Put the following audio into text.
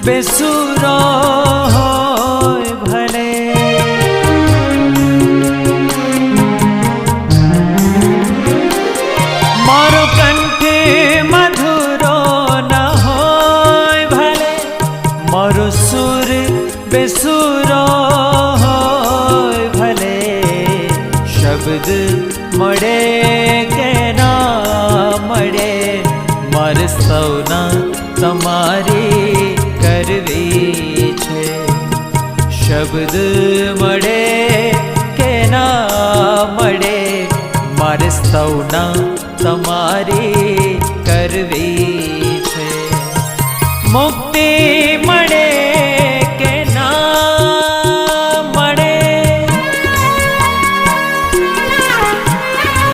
બેસુરો હોય ભલે, મારો કંઠે મધુરો ન હોય ભલે, મારો સુર બેસુરો હોય ભલે, શબ્દ મળે કે ના મળે, મારે સૌના તમારી કરવી છે. શબ્દ મળે કે ના મળે, મારે સૌના તમારી કરવી છે. મુક્તિ